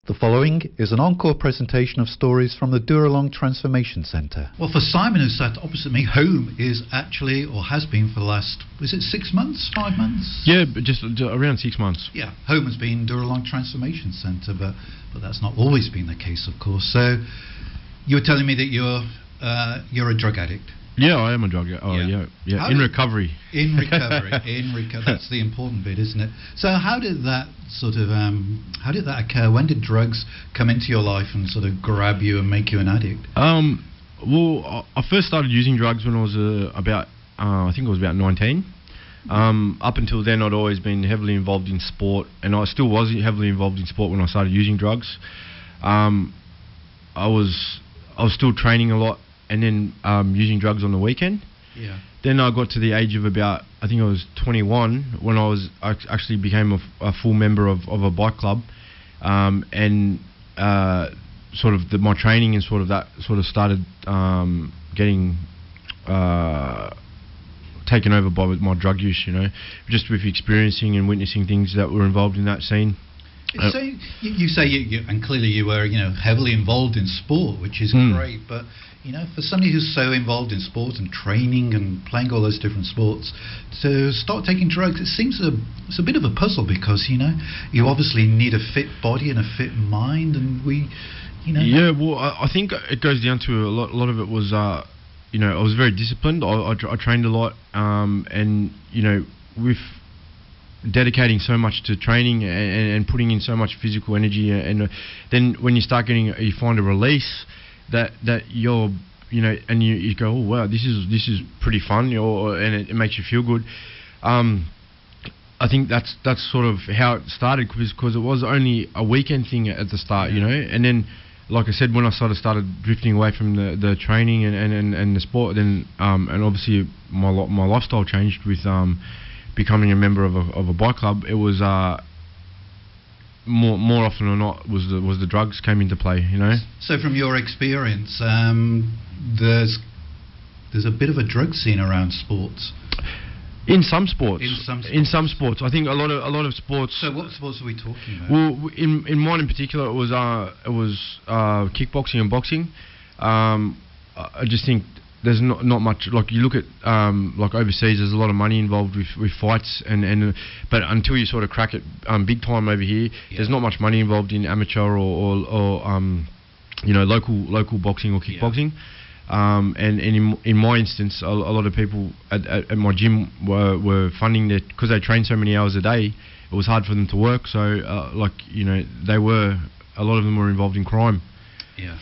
The following is an encore presentation of stories from the Dooralong Transformation Centre. Well, for Simon, who sat opposite me, home is actually, or has been for the last, is it 6 months, 5 months? Yeah, just around 6 months. Yeah, home has been Dooralong Transformation Centre, but that's not always been the case, of course. So you were telling me that you're a drug addict. Yeah, I am a drug addict. Oh, yeah. In recovery. In recovery. That's the important bit, isn't it? So how did that occur? When did drugs come into your life and sort of grab you and make you an addict? Well, I first started using drugs when I was I think I was about 19. Up until then, I'd always been heavily involved in sport, and I still was heavily involved in sport when I started using drugs. I was still training a lot, and then using drugs on the weekend. Yeah. Then I got to the age of about, I think I was 21, when I actually became a full member of a bike club, and my training and started getting taken over by my drug use. Just with experiencing and witnessing things that were involved in that scene. So you say and clearly you were heavily involved in sport, which is great, but for somebody who's so involved in sport and training and playing all those different sports, to start taking drugs, it seems it's a bit of a puzzle, because you obviously need a fit body and a fit mind, and Yeah, well, I think it goes down to a lot of it was I was very disciplined. I trained a lot, and with dedicating so much to training and putting in so much physical energy, and then when you start you find a release that you're and you go, oh wow, this is pretty fun, and it makes you feel good. I think that's sort of how it started, because it was only a weekend thing at the start, and then, like I said, when I started drifting away from the training and the sport, then and obviously my lifestyle changed with becoming a member of a bike club. It was more often than not was the drugs came into play. So from your experience, there's a bit of a drug scene around sports. In some sports. In some sports. I think a lot of sports. So what sports are we talking about? Well, in mine in particular, it was kickboxing and boxing. I just think there's not much, like you look at like overseas, there's a lot of money involved with fights, but until you sort of crack it big time over here, there's not much money involved in amateur or local boxing or kickboxing. And in my instance, a lot of people at my gym were funding it because they train so many hours a day. It was hard for them to work, so a lot of them were involved in crime. Yeah.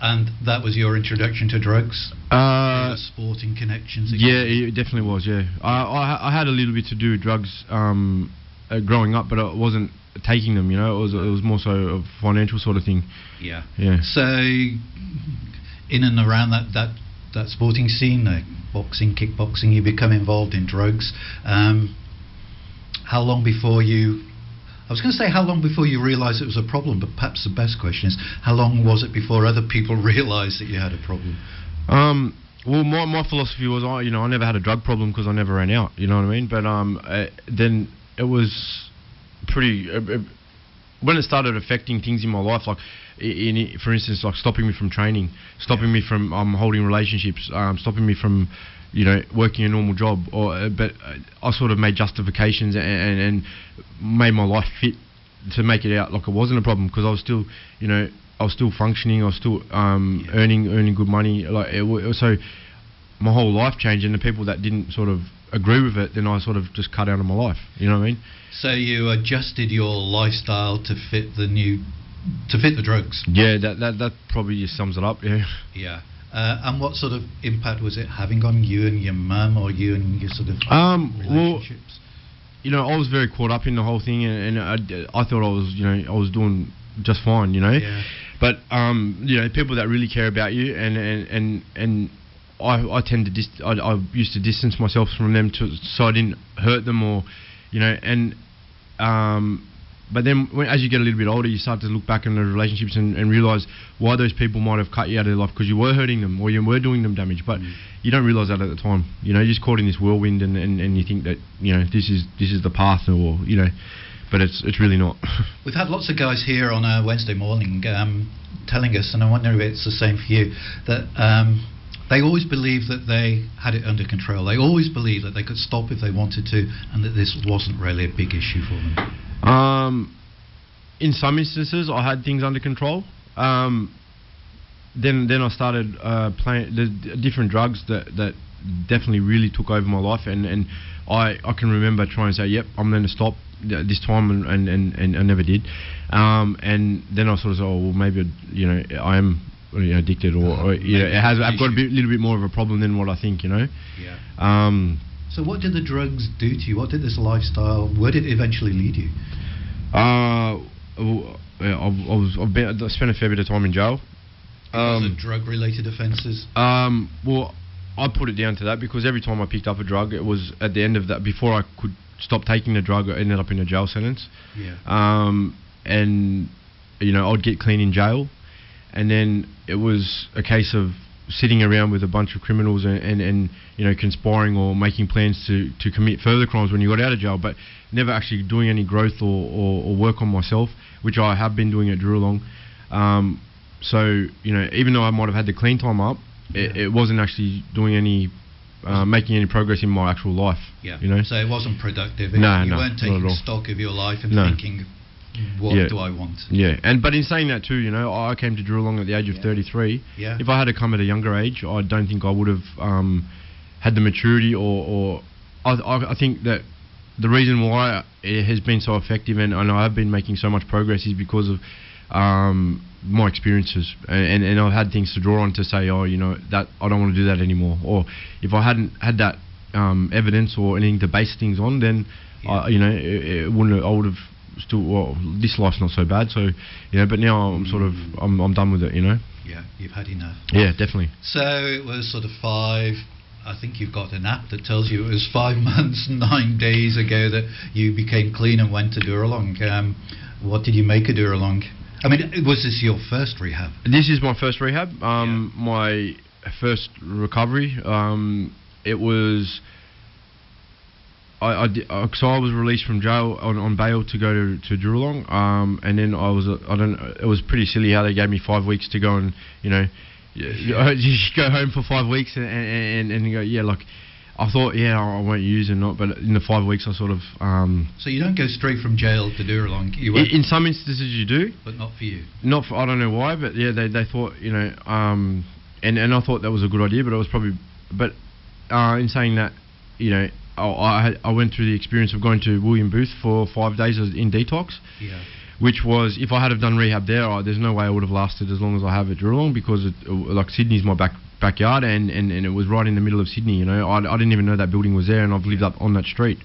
And that was your introduction to drugs? Sporting connections? Yeah, it definitely was, yeah. I had a little bit to do with drugs growing up, but I wasn't taking them, It was more so a financial sort of thing. Yeah. Yeah. So, in and around that sporting scene, boxing, kickboxing, you become involved in drugs. How long before you... I was going to say how long before you realised it was a problem, but perhaps the best question is, how long was it before other people realised that you had a problem? Well, my philosophy was, I never had a drug problem because I never ran out, you know what I mean? But then it was pretty... when it started affecting things in my life, like, for instance, like stopping me from training, stopping me from holding relationships, stopping me from... working a normal job, but I sort of made justifications and made my life fit to make it out like it wasn't a problem, because I was still, I was still functioning, I was still earning good money. So my whole life changed, and the people that didn't sort of agree with it, then I sort of just cut out of my life. You know what I mean? So you adjusted your lifestyle to fit the drugs. Yeah, that probably just sums it up. Yeah. Yeah. And what sort of impact was it having on you and your mum, or you and your sort of relationships? Well, I was very caught up in the whole thing, and I thought I was doing just fine, Yeah. But people that really care about you, and I tend to I used to distance myself from them so I didn't hurt them, or but then, as you get a little bit older, you start to look back on the relationships and realise why those people might have cut you out of their life, because you were hurting them or you were doing them damage. But you don't realise that at the time. You're just caught in this whirlwind, and you think that this is the path, or but it's really not. We've had lots of guys here on a Wednesday morning telling us, and I wonder if it's the same for you, that they always believed that they had it under control. They always believed that they could stop if they wanted to, and that this wasn't really a big issue for them. In some instances, I had things under control. Then I started playing the different drugs that definitely really took over my life, and I can remember trying to say, yep, I'm going to stop this time, and I never did. And then I sort of said, oh well, maybe I am addicted, or I've got a little bit more of a problem than what I think, Yeah. So what did the drugs do to you? What did this lifestyle? Where did it eventually lead you? I spent a fair bit of time in jail. Because of drug-related offences? Well, I put it down to that because every time I picked up a drug, it was at the end of that, before I could stop taking the drug, I ended up in a jail sentence. Yeah. And I'd get clean in jail, and then it was a case of sitting around with a bunch of criminals and conspiring or making plans to commit further crimes when you got out of jail, but never actually doing any growth or work on myself, which I have been doing at Dooralong. So even though I might have had the clean time up, it wasn't actually doing any making any progress in my actual life. Yeah. You So it wasn't productive. No, you weren't taking stock of your life and thinking, what do I want? Yeah. But in saying that too, I came to Dooralong at the age of 33. Yeah. If I had come at a younger age, I don't think I would have had the maturity or I think that the reason why it has been so effective and I have been making so much progress is because of my experiences, and I've had things to draw on to say, that I don't want to do that anymore. Or if I hadn't had that evidence or anything to base things on, then it wouldn't. I would have still. Well, this life's not so bad. So but now I'm sort of I'm done with it. Yeah, you've had enough. Yeah, definitely. So it was sort of I think you've got an app that tells you it was 5 months, 9 days ago that you became clean and went to Dooralong. What did you make of Dooralong? I mean, was this your first rehab? This is my first rehab. My first recovery. It was. So I was released from jail on bail to go to Dooralong, and then it was pretty silly how they gave me 5 weeks to go and you go home for 5 weeks and you go I thought I won't use it, but in the 5 weeks I sort of. So you don't go straight from jail to Dooralong. In some instances you do, but not for you. Not for, I don't know why, but they thought and I thought that was a good idea, but it was probably in saying that I went through the experience of going to William Booth for 5 days in detox. Yeah. Which was, if I had have done rehab there, there's no way I would have lasted as long as I have at Dooralong, because Sydney's my backyard and it was right in the middle of Sydney. I didn't even know that building was there, and I've lived up on that street.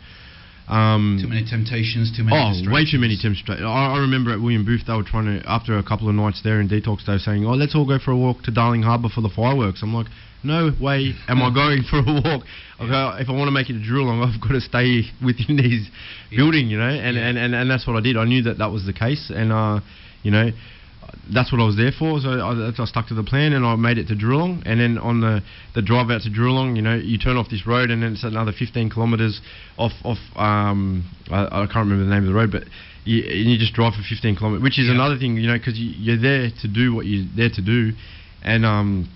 Too many temptations, too many distractions. Way too many temptations. I remember at William Booth, they were trying to, after a couple of nights there in detox, they were saying, let's all go for a walk to Darling Harbour for the fireworks. I'm like, no way am I going for a walk. If I want to make it to Dooralong, I've got to stay within these building, and that's what I did. I knew that was the case, and that's what I was there for. So I stuck to the plan, and I made it to Dooralong. And then on the drive out to Dooralong, you turn off this road, and then it's another 15 kilometres off. I can't remember the name of the road, but you just drive for 15 kilometres, which is another thing, because you're there to do what you're there to do, and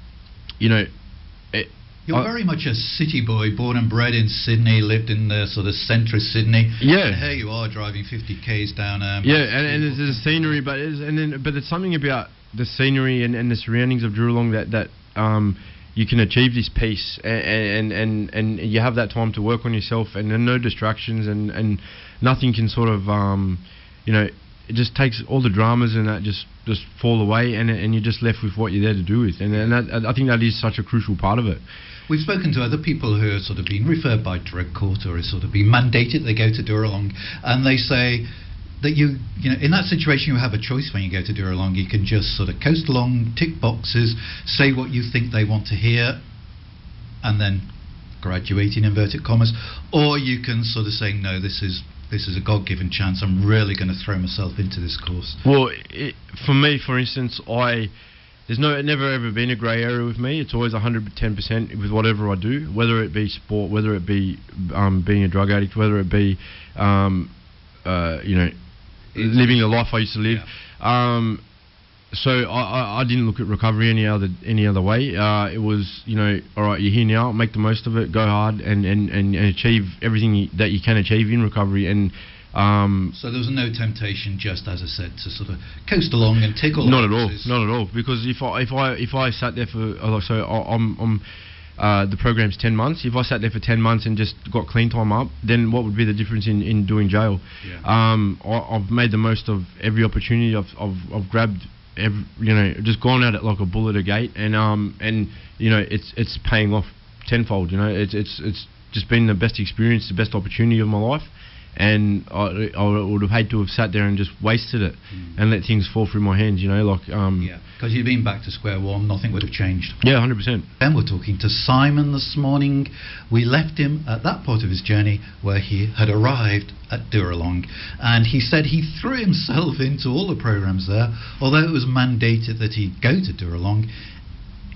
You're very much a city boy, born and bred in Sydney, lived in the sort of centre of Sydney. Yeah. And here you are driving 50 k's down. And there's the scenery, but it's something about the scenery and the surroundings of Dooralong that you can achieve this peace, and you have that time to work on yourself, and there are no distractions, and nothing can sort of it just takes all the dramas and that just fall away, and you're just left with what you're there to do with, and that, I think that is such a crucial part of it. We've spoken to other people who are sort of being referred by drug court or are sort of being mandated they go to Dooralong, and they say that in that situation you have a choice when you go to Dooralong. You can just sort of coast along, tick boxes, say what you think they want to hear, and then graduate in inverted commas, or you can sort of say, no, this is a God-given chance. I'm really going to throw myself into this course. Well, for me, for instance, there's never ever been a grey area with me. It's always 110% with whatever I do, whether it be sport, whether it be being a drug addict, whether it be living the life I used to live. Yeah. So I didn't look at recovery any other way. It was, all right, you're here now, make the most of it, go hard, and achieve everything that you can achieve in recovery. And so there was no temptation, just as I said, to sort of coast along and tick all. Not at all. Because if I sat there for the program's 10 months. If I sat there for 10 months and just got clean time up, then what would be the difference in doing jail? Yeah. I've made the most of every opportunity. I've grabbed just gone at it like a bull at a gate, and it's paying off tenfold. It's just been the best experience, the best opportunity of my life, and I would have hated to have sat there and just wasted it and let things fall through my hands. Because you've been back to square one, nothing would have changed. Yeah, 100%. Then we're talking to Simon this morning. We left him at that part of his journey where he had arrived at Dooralong, and he said he threw himself into all the programs there, although it was mandated that he go to Dooralong.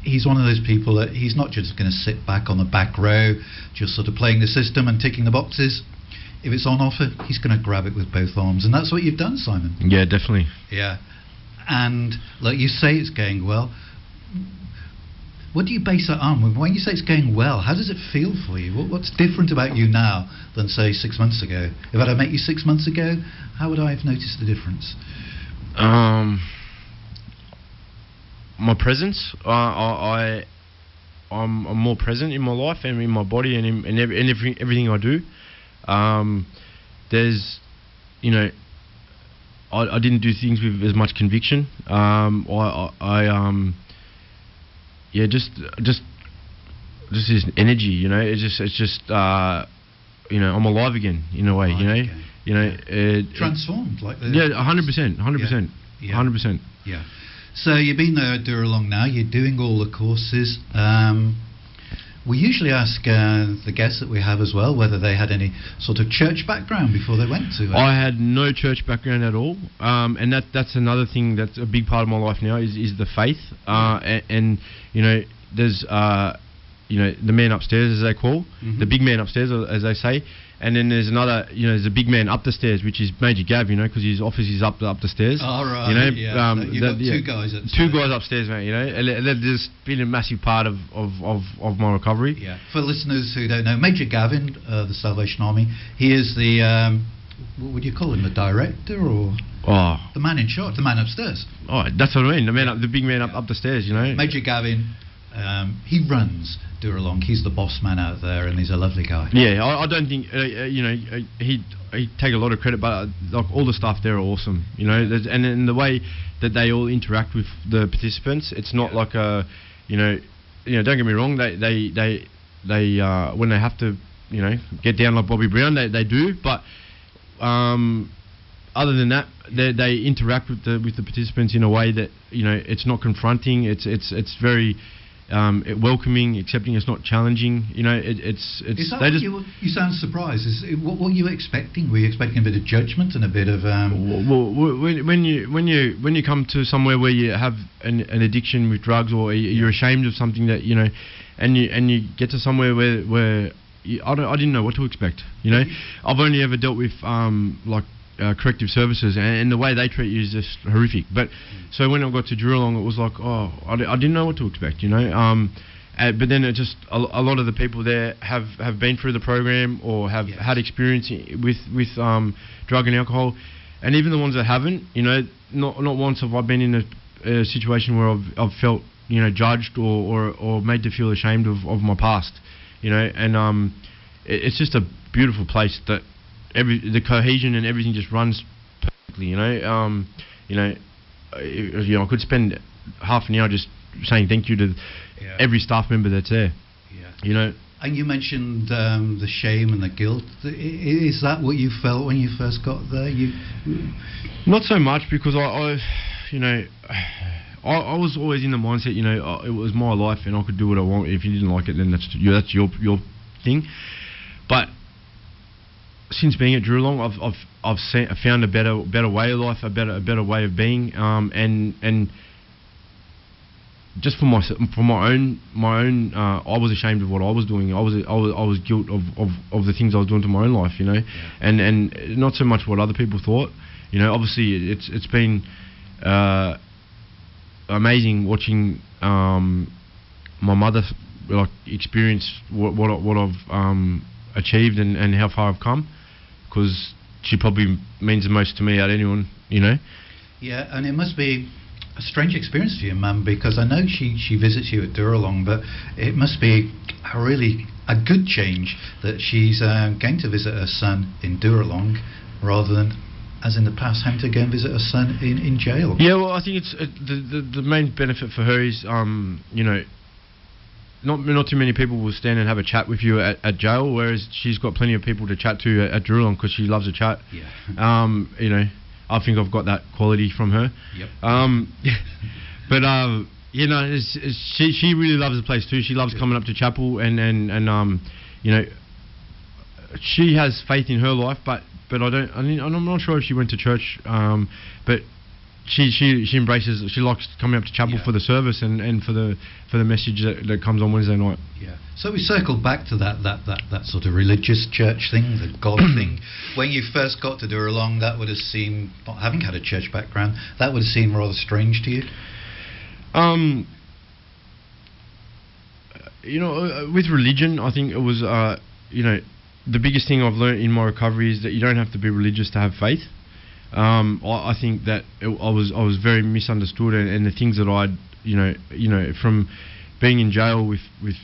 He's one of those people that he's not just going to sit back on the back row, just sort of playing the system and ticking the boxes. If it's on offer, he's going to grab it with both arms, and that's what you've done, Simon. Yeah, definitely. Yeah. And like you say, it's going well. What do you base that on? When you say it's going well, how does it feel for you? What's different about you now than, say, 6 months ago? If I'd have met you 6 months ago, how would I have noticed the difference? My presence. I'm more present in my life and in my body and in everything I do. There's, I didn't do things with as much conviction. Just this energy, it's just I'm alive again in a way, transformed, like the 100%, 100%, yeah. 100%. Yeah. So you've been there at Dooralong now. You're doing all the courses. We usually ask the guests that we have as well whether they had any sort of church background before they went to it. I had no church background at all, and that's another thing that's a big part of my life now is the faith. And there's the man upstairs, as they call, the big man upstairs, as they say. And then there's another, there's a big man up the stairs, which is Major Gav, because his office is up the stairs. Oh, right. You've got two guys upstairs. Two guys upstairs, mate. And they've just been a massive part of my recovery. Yeah. For listeners who don't know, Major Gavin, the Salvation Army, he is the what would you call him? The director or the man in charge, the man upstairs? Oh, that's what I mean. The big man up the stairs. Major Gavin. He runs Dooralong. He's the boss man out there, and he's a lovely guy. Yeah, I don't think he'd take a lot of credit, but like all the staff there are awesome. And in the way that they all interact with the participants, it's not like a, don't get me wrong. They when they have to, get down like Bobby Brown, they do, but other than that, they interact with the participants in a way that it's not confronting. It's very welcoming, accepting. It's not challenging. It's. Is that you sound surprised? What were you expecting? Were you expecting a bit of judgment and a bit of? Well, when you come to somewhere where you have an addiction with drugs, or you're ashamed of something that and you get to somewhere where I didn't know what to expect. I've only ever dealt with corrective services, and the way they treat you is just horrific. But so when I got to Dooralong, it was like, I didn't know what to expect, but then it just a lot of the people there have been through the program or have had experience with drug and alcohol, and even the ones that haven't, not once have I been in a situation where I've felt judged or made to feel ashamed of my past, and it's just a beautiful place that the cohesion and everything just runs perfectly. I could spend half an hour just saying thank you to every staff member that's there. Yeah. And you mentioned the shame and the guilt. Is that what you felt when you first got there? Not so much, because I was always in the mindset, it was my life and I could do what I want. If you didn't like it, then that's your thing. But since being at Dooralong, I've found a better way of life, a better way of being, and just for my own, I was ashamed of what I was doing. I was guilt of the things I was doing to my own life, you know, and not so much what other people thought. You know, obviously it's been amazing watching my mother like experience what I've achieved and how far I've come, because she probably means the most to me out of anyone, you know. Yeah, and it must be a strange experience for your mum, because I know she visits you at Dooralong, but it must be a good change that she's going to visit her son in Dooralong rather than, as in the past, having to go and visit her son in jail. Yeah, well, I think it's the main benefit for her is you know, not too many people will stand and have a chat with you at jail, whereas she's got plenty of people to chat to at Dooralong because she loves a chat. Yeah. You know, I think I've got that quality from her. Yep. But you know, she really loves the place too. She loves coming up to chapel and you know, she has faith in her life, but I'm not sure if she went to church, but she embraces. She likes coming up to chapel for the service and for the message that comes on Wednesday night. Yeah. So we circle back to that sort of religious church thing, the God thing. When you first got to Dooralong, that would have seemed, not having had a church background, that would have seemed rather strange to you. You know, with religion, I think it was you know, the biggest thing I've learned in my recovery is that you don't have to be religious to have faith. I think that I was very misunderstood, and the things that I'd you know from being in jail with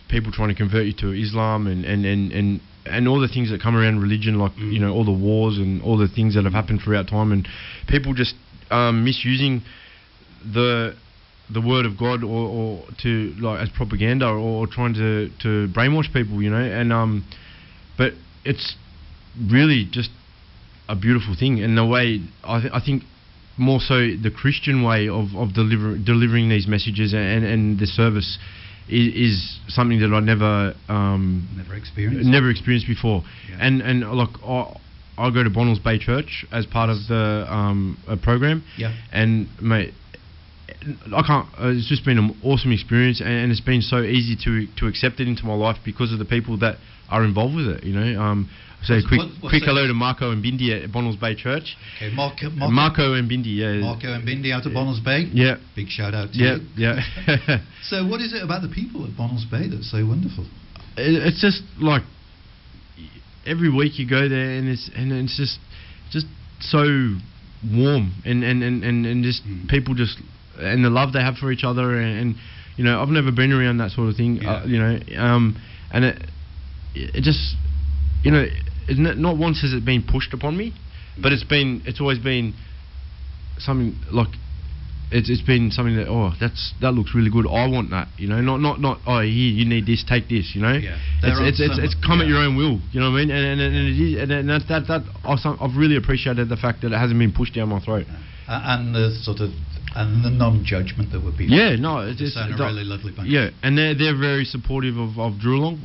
people trying to convert you to Islam and all the things that come around religion, like you know, all the wars and all the things that have happened throughout time, and people just misusing the word of God or to like as propaganda or trying to brainwash people, you know, and but it's really just a beautiful thing, and the way I think more so the Christian way of delivering these messages and the service is something that I never experienced before. Yeah. And like I go to Bonnells Bay Church as part of the a program. Yeah. And mate, I can't. It's just been an awesome experience, and it's been so easy to accept it into my life because of the people that are involved with it. You know. So quick hello to Marco and Bindi at Bonnells Bay Church. Okay, Marco and Bindi, yeah. Marco and Bindi out of Bonnells Bay. Yeah. Big shout out to you. Yeah. So what is it about the people at Bonnells Bay that's so wonderful? It's just like every week you go there and it's just so warm and just people just and the love they have for each other and you know, I've never been around that sort of thing. Yeah. You know, and it just, you know, not once has it been pushed upon me, but it's always been something like it's been something that that looks really good. I want that, you know, not here you need this, take this, you know. Yeah. It's come at your own will, you know what I mean, and it is, and that I've really appreciated the fact that it hasn't been pushed down my throat. And the sort of the non-judgment that would be. Yeah, no, it's a really lovely bunch. Yeah, and they're very supportive of Dooralong.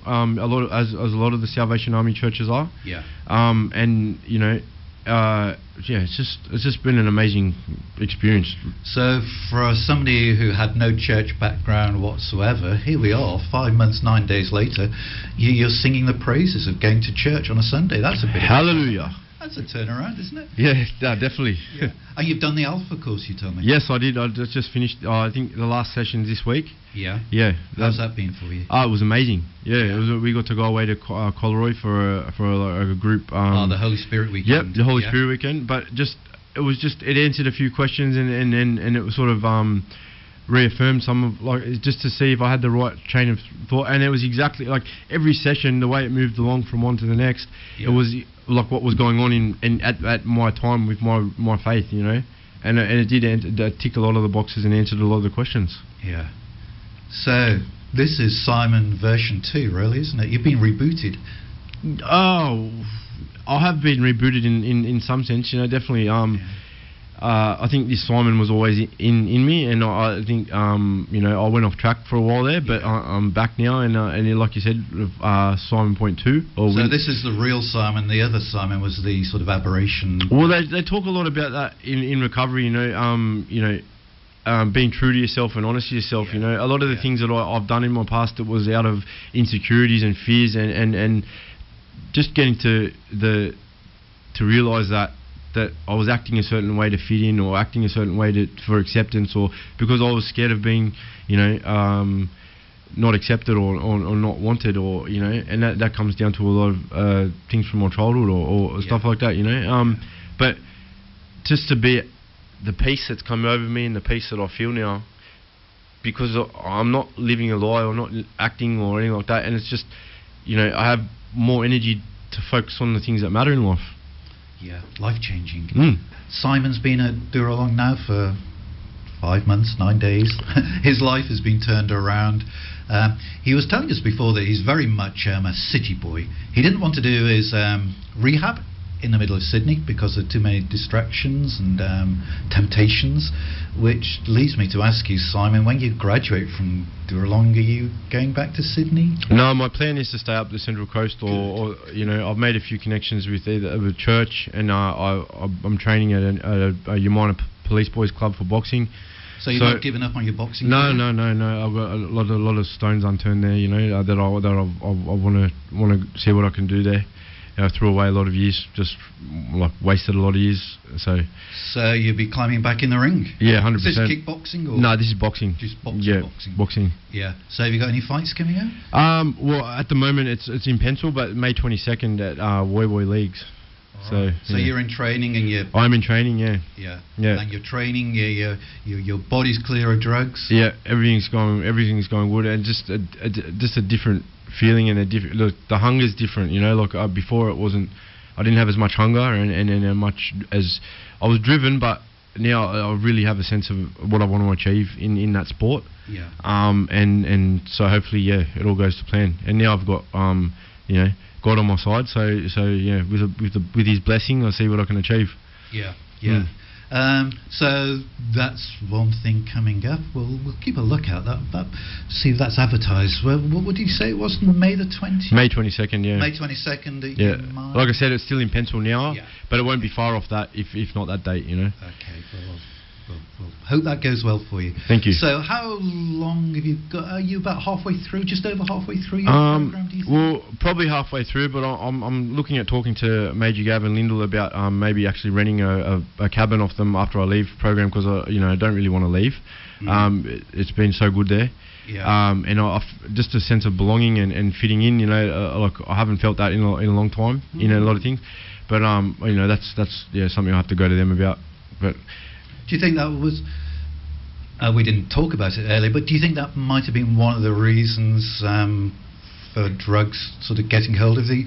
As a lot of the Salvation Army churches are. Yeah. And you know, yeah, it's just been an amazing experience. So for somebody who had no church background whatsoever, here we are, 5 months, 9 days later, you're singing the praises of going to church on a Sunday. That's a bit. Hallelujah. That's a turnaround, isn't it? Yeah, definitely. Yeah. And you've done the Alpha course, you told me. Yes, I did. I just finished. I think the last session this week. Yeah. Yeah. How's that been for you? It was amazing. Yeah, we got to go away to Colroy for a group. The Holy Spirit weekend. Yep, the Holy Spirit weekend. But it answered a few questions and it was sort of reaffirmed some of just to see if I had the right chain of thought, and it was exactly like every session, the way it moved along from one to the next, it was like what was going on at my time with my faith, you know, and it did tick a lot of the boxes and answered a lot of the questions. Yeah. So this is Simon version 2, really, isn't it? You've been rebooted. Oh, I have been rebooted in some sense, you know, definitely. I think this Simon was always in me, and I think you know, I went off track for a while there, but I'm back now, and like you said, Simon point 2. So this is the real Simon. The other Simon was the sort of aberration. Well, they talk a lot about that in recovery. You know, being true to yourself and honest to yourself. You know, a lot of the things that I've done in my past, it was out of insecurities and fears, and just getting to realise that I was acting a certain way to fit in, or acting a certain way for acceptance, or because I was scared of being, you know, not accepted or not wanted, or, you know, and that comes down to a lot of things from my childhood or stuff like that, you know. But just to be the peace that's come over me and the peace that I feel now, because I'm not living a lie or not acting or anything like that, and it's just, you know, I have more energy to focus on the things that matter in life. Yeah, life-changing. Simon's been at Dooralong now for 5 months, 9 days. His life has been turned around. He was telling us before that he's very much a city boy. He didn't want to do his rehab in the middle of Sydney because of too many distractions and temptations, which leads me to ask you, Simon, when you graduate from Dooralong, are you going back to Sydney? No, my plan is to stay up the Central Coast, or you know, I've made a few connections with either church, and I'm training at a Yamina Police Boys Club for boxing. So you're not giving up on your boxing? No. I've got a lot of stones unturned there, you know, that I want to see what I can do there. I threw away a lot of years, just like wasted a lot of years. So you'll be climbing back in the ring? Yeah, 100%. Is this kickboxing or? No, this is boxing. Just boxing. Yeah, boxing. Yeah. So have you got any fights coming out? Well, at the moment it's in pencil, but May 22nd at Woy Leagues. Right. So you're in training, and I'm in training, yeah. And you're training. Your body's clear of drugs. Yeah, everything's going good, and just a different feeling, and look, the hunger's different, you know. Like before, I didn't have as much hunger and much as I was driven, but now I really have a sense of what I want to achieve in that sport. Yeah. And so hopefully, it all goes to plan. And now I've got you know, God on my side, so yeah, with His blessing, I see what I can achieve. Yeah. So that's one thing coming up. We'll keep a lookout. That see if that's advertised. What did you say it was? May the 20th? May 22nd, yeah. May 22nd. Yeah. Like I said, it's still in pencil now, but it won't be far off that if not that date, you know. Okay. Well, hope that goes well for you. Thank you. So how long have you got? Are you about halfway through? Just over halfway through your program, do you think? Well, probably halfway through, but I'm looking at talking to Major Gav and Lyndall about maybe actually renting a cabin off them after I leave program, because I don't really want to leave. It's been so good there. Yeah. And just a sense of belonging and fitting in. You know, like I haven't felt that in a long time. In a lot of things, but you know, that's something I have to go to them about. But do you think that was? We didn't talk about it earlier, but do you think that might have been one of the reasons for drugs sort of getting hold of you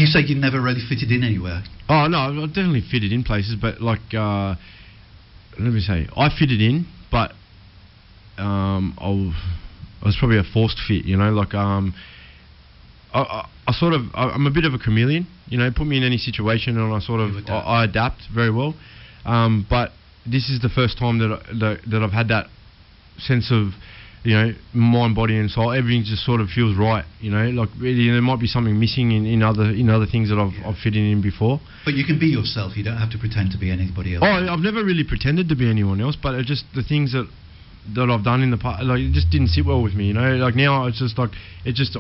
say you never really fitted in anywhere? Oh no, I definitely fitted in places, but like let me say, I fitted in, but I was probably a forced fit. You know, like I'm a bit of a chameleon. You know, put me in any situation and I adapt very well. But this is the first time that I've had that sense of, you know, mind, body, and soul. Everything just sort of feels right. You know, like really, there might be something missing in other things that I've fitted in before. But you can be yourself. You don't have to pretend to be anybody else. Oh, I've never really pretended to be anyone else. But it just the things that I've done in the past, like, it just didn't sit well with me. You know, like now it's just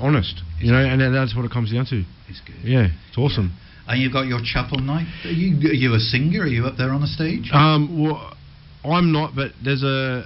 honest. You know, and that's what it comes down to. It's good. Yeah, it's awesome. Yeah. And you've got your chapel night. Are you a singer? Are you up there on the stage? Well, I'm not, but there's one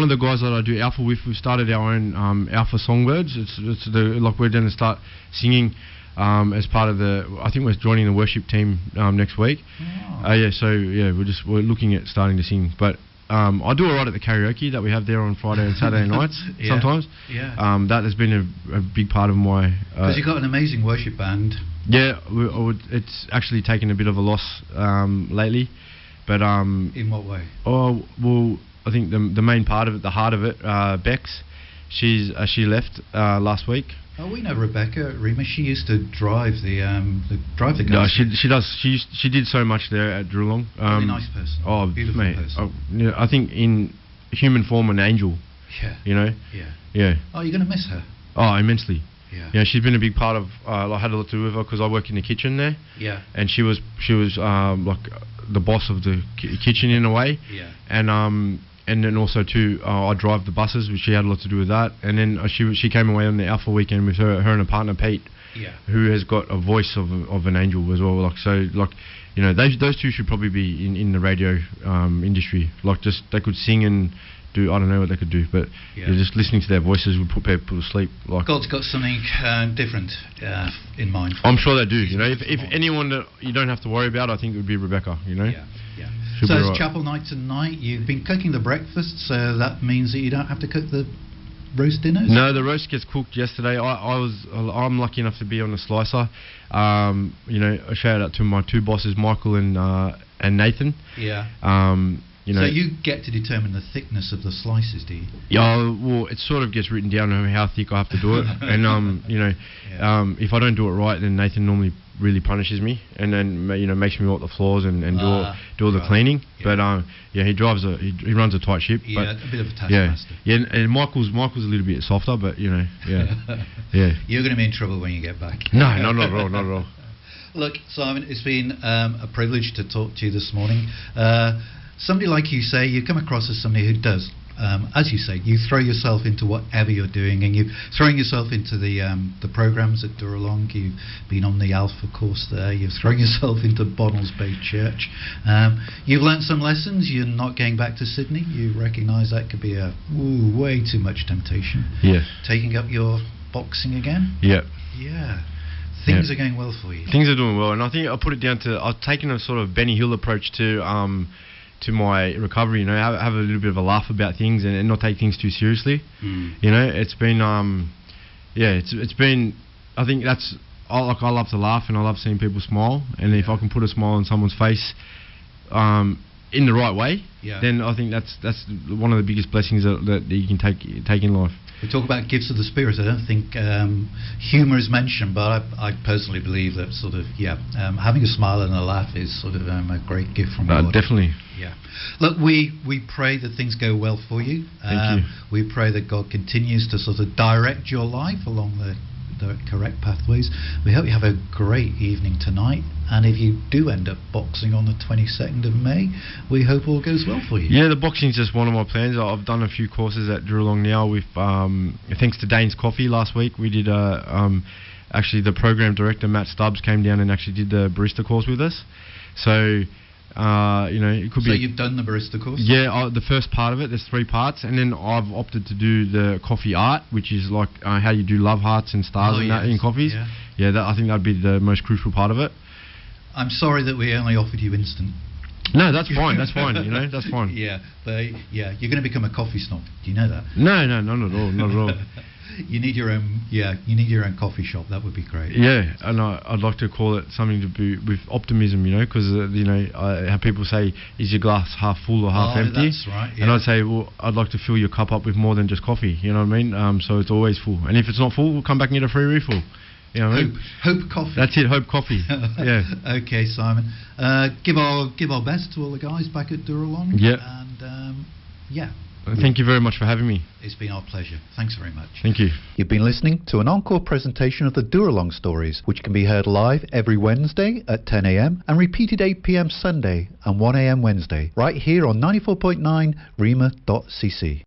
of the guys that I do Alpha with. We've started our own Alpha Songbirds. Like we're going to start singing as part of I think we're joining the worship team next week. Oh. So we're looking at starting to sing, but. I do alright at the karaoke that we have there on Friday and Saturday nights sometimes. Yeah. That has been a big part of my. Because you've got an amazing worship band. Yeah, it's actually taken a bit of a loss lately, but. In what way? Oh well, I think the main part of it, the heart of it, Bex, she left last week. Oh, we know Rebecca Remus. She used to drive the guys. No, she does. She did so much there at Dooralong. Really nice person. Oh, beautiful mate. person. Oh, I think in human form, an angel. Yeah. You know. Yeah. Oh, you're gonna miss her. Oh, immensely. Yeah. Yeah, she's been a big part of. I had a lot to do with her because I work in the kitchen there. Yeah. And she was like the boss of the kitchen in a way. Yeah. And then also too, I drive the buses, which she had a lot to do with that. And then she came away on the Alpha weekend with her and her partner Pete, who has got a voice of an angel as well. Like so, like you know, those two should probably be in the radio industry. Like just they could sing and do, I don't know what they could do, but just listening to their voices would put people to sleep. Like God's got something different in mind. I'm sure they do. You know, if anyone that you don't have to worry about, I think it would be Rebecca. You know. Yeah. So it's chapel night tonight. You've been cooking the breakfast, so that means that you don't have to cook the roast dinners? No, the roast gets cooked yesterday. I'm lucky enough to be on the slicer. You know, a shout out to my two bosses, Michael and Nathan. Yeah. You know, so you get to determine the thickness of the slices, do you? Yeah, well, it sort of gets written down how thick I have to do it, and you know, if I don't do it right, then Nathan normally really punishes me, and then you know makes me mop the floors and do all the cleaning. Yeah. But yeah, he runs a tight ship. Yeah, but, a bit of a taskmaster. Yeah, and Michael's a little bit softer, but you know, yeah. You're going to be in trouble when you get back. No, not at all, not at all. Look, Simon, it's been a privilege to talk to you this morning. Somebody like you say, you come across as somebody who does, as you say, you throw yourself into whatever you're doing, and you're throwing yourself into the programs at Dooralong. You've been on the Alpha course there. You're throwing yourself into Bonnells Bay Church. You've learnt some lessons. You're not going back to Sydney. You recognise that could be way too much temptation. Yeah. Taking up your boxing again. Yeah. Yeah. Things are going well for you. Things are doing well, and I think I put it down to I've taken a sort of Benny Hill approach to my recovery. You know, have a little bit of a laugh about things and not take things too seriously. You know, it's been it's been. I think that's I love to laugh and I love seeing people smile, and if I can put a smile on someone's face, in the right way, then I think that's one of the biggest blessings that you can take in life. We talk about gifts of the Spirit. I don't think humour is mentioned, but I personally believe that sort of having a smile and a laugh is sort of a great gift from God. Definitely. Yeah. Look, we pray that things go well for you. Thank you. We pray that God continues to sort of direct your life along the correct pathways. We hope you have a great evening tonight, and if you do end up boxing on the 22nd of May, we hope all goes well for you. Yeah, the boxing's just one of my plans. I've done a few courses at Dooralong now with thanks to Dane's Coffee last week. We did actually the program director Matt Stubbs came down and actually did the barista course with us. So you know, it could be. So you've done the barista course? Yeah, the first part of it. There's 3 parts, and then I've opted to do the coffee art, which is like how you do love hearts and stars that in coffees. Yeah, I think that'd be the most crucial part of it. I'm sorry that we only offered you instant. No, that's fine. That's fine. You know, that's fine. Yeah, but you're going to become a coffee snob. Do you know that? No, not at all. Not at all. You need your own. Yeah, you need your own coffee shop. That would be great. Yeah, and I'd like to call it something to be with optimism. You know, because you know how people say, "Is your glass half full or half empty?" That's right. Yeah. And I'd say, well, I'd like to fill your cup up with more than just coffee. You know what I mean? So it's always full. And if it's not full, we'll come back and get a free refill. You know what I mean? Hope Coffee. That's it. Hope Coffee. Yeah. Okay, Simon. Give our best to all the guys back at Dooralong. Yeah. And Thank you very much for having me. It's been our pleasure. Thanks very much. Thank you. You've been listening to an encore presentation of the Dooralong stories, which can be heard live every Wednesday at 10 a.m. and repeated 8 p.m. Sunday and 1 a.m. Wednesday, right here on 94.9 rema.cc.